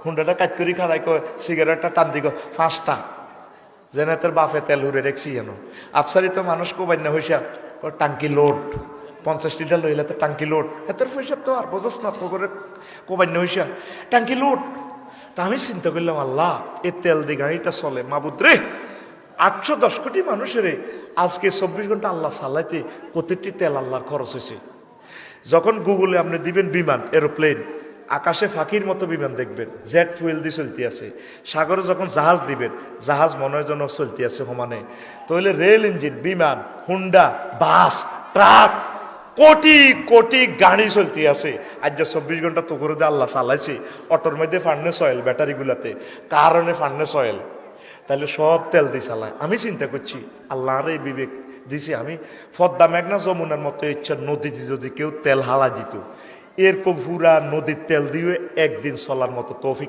হুন্ডাটা কাজ করি খারাই কয় সিগারেটটা টান দিগ 5টা যেন তোর বাপে তেল হুরে রেখছি যেন আফসারি তো মানুষ কোবাই না হইসা টাঙ্কি লোড 50 লিটার লইলে তো টাঙ্কি লোড এতের পয়সা তো আর বোঝাস না করে কোবাই না হইসা টাঙ্কি লোড। তা আমি চিন্তা করলাম আল্লাহ এ তেল দিয়ে গাড়িটা চলে মাবুদ রে 810 কোটি মানুষের আজকে 24 ঘন্টা আল্লাহ চালাইতে প্রতিটি তেল আল্লাহর খরচ হয়েছে। যখন গুগলে আপনি দিবেন বিমান এরোপ্লেন আকাশে ফাঁকির মতো বিমান দেখবেন জেট ফুয়েল দিয়ে চলতে আছে। সাগরে যখন জাহাজ দিবেন জাহাজ মনের জন্য চলতে আছে সমানে। তাহলে রেল ইঞ্জিন বিমান Honda bus truck crore crore গাড়ি চলতে আছে। আজ যে 24 ঘন্টা তো করে দিয়ে আল্লাহ চালাইছে অটোর মধ্যে ফার্নেস অয়েল ব্যাটারিগুলাতে কারণে ফার্নেস অয়েল তাহলে সব তেল দিয়ে চালায়। আমি চিন্তা করছি আল্লাহর এই বিবেক দিছি আমি পদ্মা মেঘনা যমুনার মতো ইচ্ছা নদীতে যদি কেউ তেল হালা দিত এরকম পুরা নদীর তেল দিয়ে একদিন চলার মতো তৌফিক